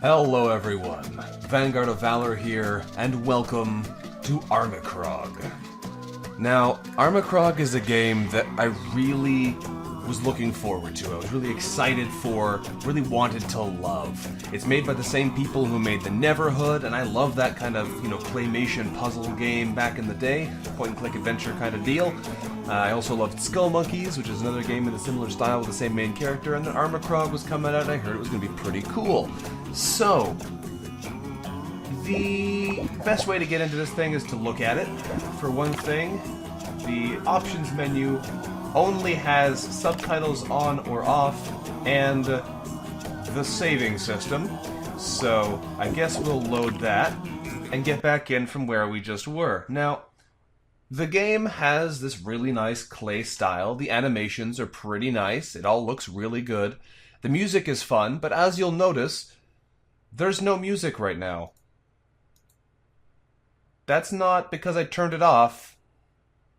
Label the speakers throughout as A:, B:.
A: Hello everyone, VanguardOfValor here, and welcome to Armikrog. Now, Armikrog is a game that I really was looking forward to. I was really excited for, really wanted to love. It's made by the same people who made the Neverhood, and I love that kind of, claymation puzzle game back in the day, point-and-click adventure kind of deal. I also loved Skull Monkeys, which is another game in a similar style with the same main character, and then Armikrog was coming out and I heard it was going to be pretty cool. So, the best way to get into this thing is to look at it. For one thing, the options menu only has subtitles on or off, and the saving system. So, I guess we'll load that and get back in from where we just were. Now, the game has this really nice clay style. The animations are pretty nice. It all looks really good. The music is fun, but as you'll notice, there's no music right now. That's not because I turned it off.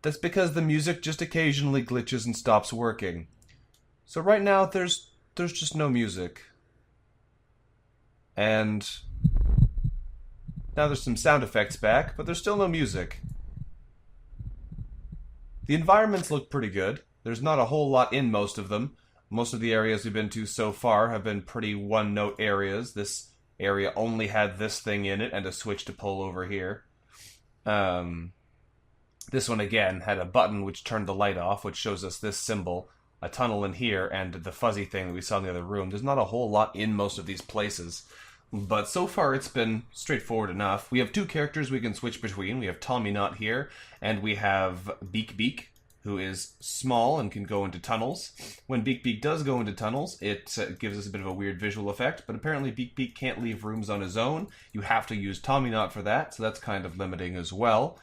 A: That's because the music just occasionally glitches and stops working. So right now, there's just no music. And now there's some sound effects back, but there's still no music. The environments look pretty good. There's not a whole lot in most of them. Most of the areas we've been to so far have been pretty one-note areas. This area only had this thing in it and a switch to pull over here. This one, again, had a button which turned the light off, which shows us this symbol, a tunnel in here, and the fuzzy thing that we saw in the other room. There's not a whole lot in most of these places, but so far it's been straightforward enough. We have two characters we can switch between. We have Tommyknot here, and we have Beak, who is small and can go into tunnels. When Beak does go into tunnels, it gives us a bit of a weird visual effect, but apparently Beak can't leave rooms on his own. You have to use Tommyknot for that, so that's kind of limiting as well.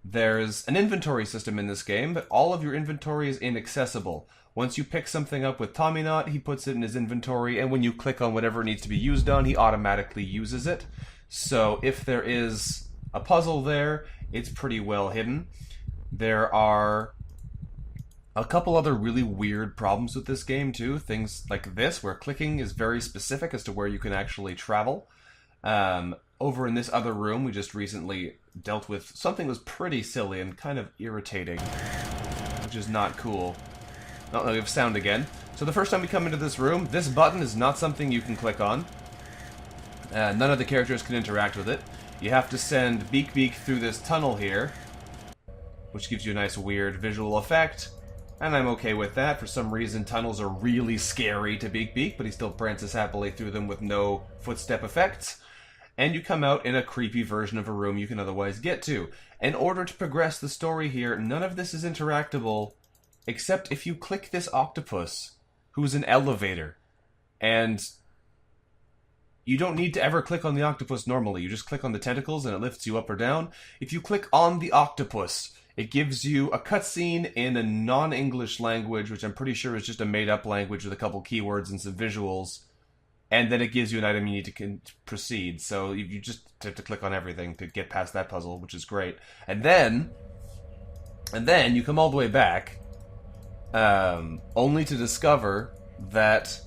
A: There's an inventory system in this game, but all of your inventory is inaccessible. Once you pick something up with Tommyknot, he puts it in his inventory, and when you click on whatever it needs to be used on, he automatically uses it. So if there is a puzzle there, it's pretty well hidden. There are a couple other really weird problems with this game, too. Things like this, where clicking is very specific as to where you can actually travel. Over in this other room, we just recently dealt with something that was pretty silly and kind of irritating, which is not cool. Oh, we have sound again. So the first time we come into this room, this button is not something you can click on. None of the characters can interact with it. You have to send Beak through this tunnel here, which gives you a nice weird visual effect. And I'm okay with that. For some reason, tunnels are really scary to Beak, but he still prances happily through them with no footstep effects. And you come out in a creepy version of a room you can otherwise get to. In order to progress the story here, none of this is interactable, except if you click this octopus, who's an elevator. And you don't need to ever click on the octopus normally. You just click on the tentacles and it lifts you up or down. If you click on the octopus, it gives you a cutscene in a non-English language, which I'm pretty sure is just a made-up language with a couple keywords and some visuals. And then it gives you an item you need to proceed. So you just have to click on everything to get past that puzzle, which is great. And then you come all the way back, only to discover that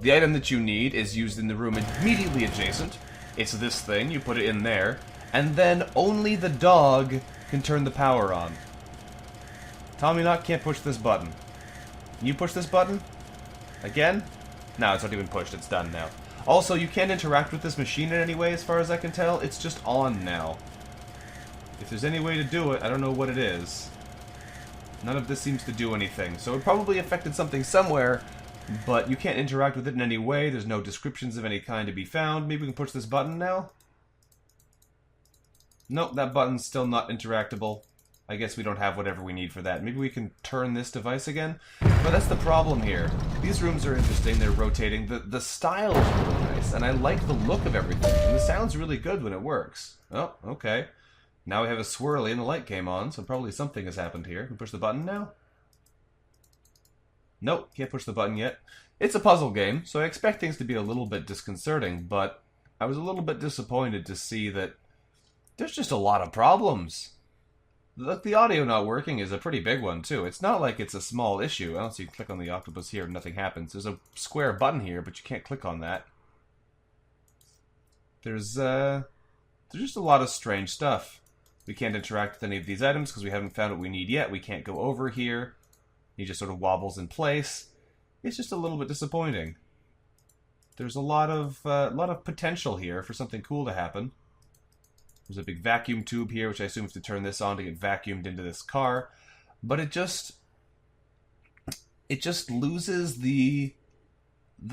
A: the item that you need is used in the room immediately adjacent. It's this thing, you put it in there, and then only the dog can turn the power on. Tommyknot can't push this button. Can you push this button? Again? No, it's not even pushed. It's done now. Also, you can't interact with this machine in any way, as far as I can tell. It's just on now. If there's any way to do it, I don't know what it is. None of this seems to do anything. So it probably affected something somewhere, but you can't interact with it in any way. There's no descriptions of any kind to be found. Maybe we can push this button now? Nope, that button's still not interactable. I guess we don't have whatever we need for that. Maybe we can turn this device again? But that's the problem here. These rooms are interesting, they're rotating. The style is really nice, and I like the look of everything. And the sound's really good when it works. Oh, okay. Now we have a swirly and the light came on, so probably something has happened here. Can we push the button now? Nope, can't push the button yet. It's a puzzle game, so I expect things to be a little bit disconcerting, but I was a little bit disappointed to see that there's just a lot of problems. The audio not working is a pretty big one, too. It's not like it's a small issue. I don't see you click on the octopus here and nothing happens. There's a square button here, but you can't click on that. There's just a lot of strange stuff. We can't interact with any of these items because we haven't found what we need yet. We can't go over here. He just sort of wobbles in place. It's just a little bit disappointing. There's a lot of potential here for something cool to happen. There's a big vacuum tube here, which I assume we have to turn this on to get vacuumed into this car. But it just loses the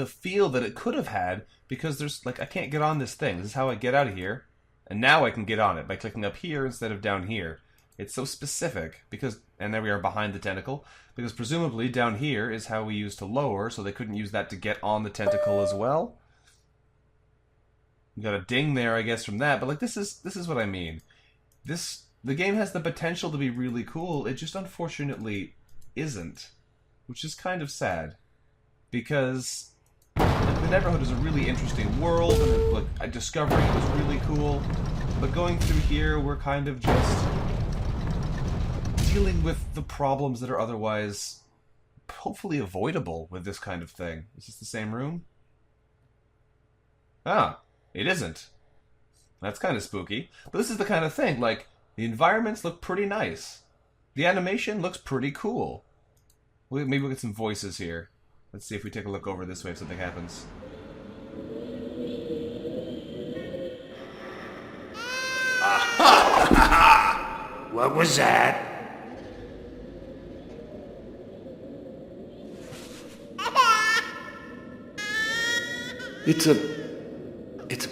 A: feel that it could have had, because there's, like, I can't get on this thing. This is how I get out of here. And now I can get on it by clicking up here instead of down here. It's so specific, because, and there we are behind the tentacle, because presumably down here is how we used to lower, so they couldn't use that to get on the tentacle as well. We got a ding there, I guess, from that, but like this is what I mean. The game has the potential to be really cool, it just unfortunately isn't. Which is kind of sad. Because the Neverhood is a really interesting world, and like discovering it was really cool. But going through here, we're kind of just dealing with the problems that are otherwise hopefully avoidable with this kind of thing. Is this the same room? Ah, it isn't. That's kind of spooky. But this is the kind of thing, like, the environments look pretty nice. The animation looks pretty cool. Maybe we'll get some voices here. Let's see if we take a look over this way if something happens.
B: What was that? It's a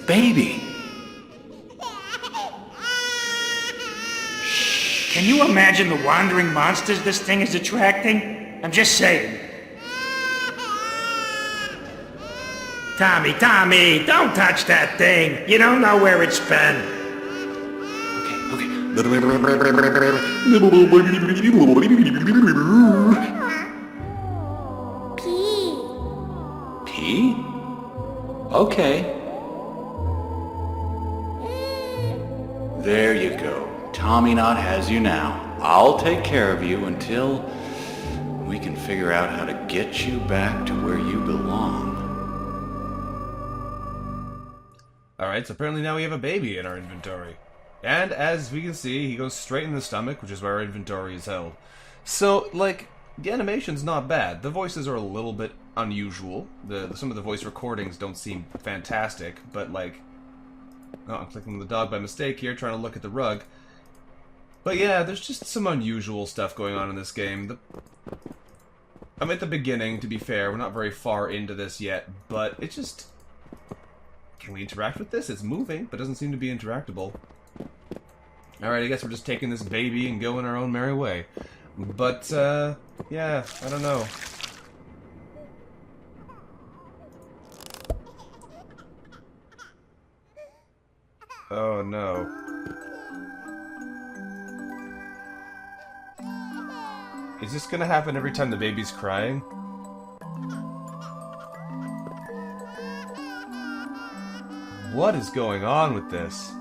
B: baby. Can you imagine the wandering monsters this thing is attracting? I'm just saying. Tommy, don't touch that thing. You don't know where it's been.
C: Pee.
B: Pee? Okay. There you go. Tommyknot has you now. I'll take care of you until we can figure out how to get you back to where you belong.
A: Alright, so apparently now we have a baby in our inventory. And as we can see, he goes straight in the stomach, which is where our inventory is held. So, like, the animation's not bad. The voices are a little bit unusual. Some of the voice recordings don't seem fantastic, but like... Oh, I'm clicking on the dog by mistake here, trying to look at the rug. But yeah, there's just some unusual stuff going on in this game. I'm at the beginning, to be fair. We're not very far into this yet, but it just... Can we interact with this? It's moving, but doesn't seem to be interactable. Alright, I guess we're just taking this baby and going our own merry way. But, yeah, I don't know. Oh, no. Is this gonna happen every time the baby's crying? What is going on with this?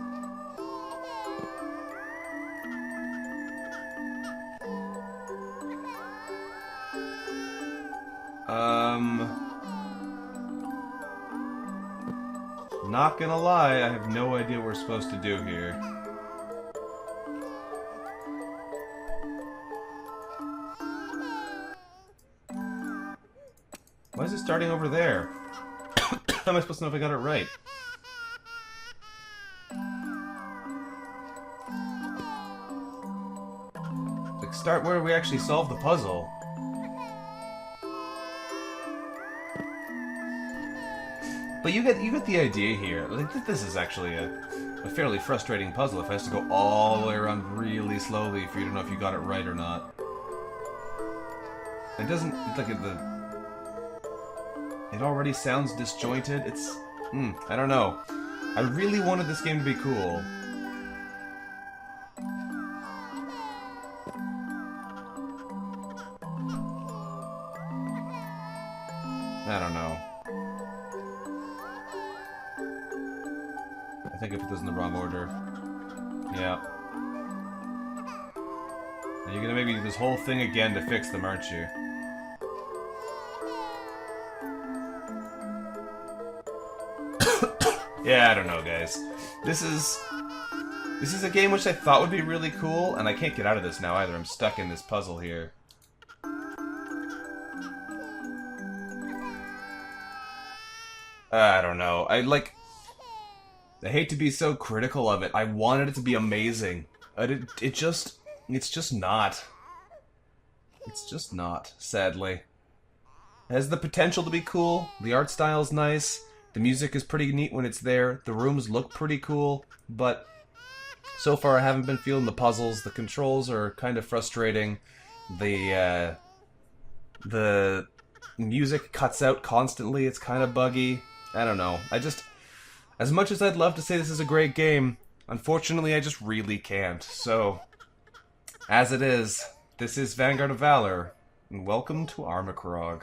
A: Not gonna lie, I have no idea what we're supposed to do here. Why is it starting over there? How am I supposed to know if I got it right? Like, start where we actually solve the puzzle. But you get the idea here. Like, this is actually a fairly frustrating puzzle if it has to go all the way around really slowly for you to know if you got it right or not. It doesn't... Look at the... It already sounds disjointed. It's... I don't know. I really wanted this game to be cool. I don't know. I think I put this in the wrong order. Yeah. And you're gonna maybe do this whole thing again to fix them, aren't you? Yeah, I don't know, guys. This is a game which I thought would be really cool, and I can't get out of this now either. I'm stuck in this puzzle here. I don't know. I hate to be so critical of it. I wanted it to be amazing. It's just not. It's just not, sadly. It has the potential to be cool. The art style's nice. The music is pretty neat when it's there. The rooms look pretty cool, but so far I haven't been feeling the puzzles. The controls are kind of frustrating. The music cuts out constantly. It's kind of buggy. I don't know. As much as I'd love to say this is a great game, unfortunately I just really can't. So, as it is, this is Vanguard of Valor, and welcome to Armikrog.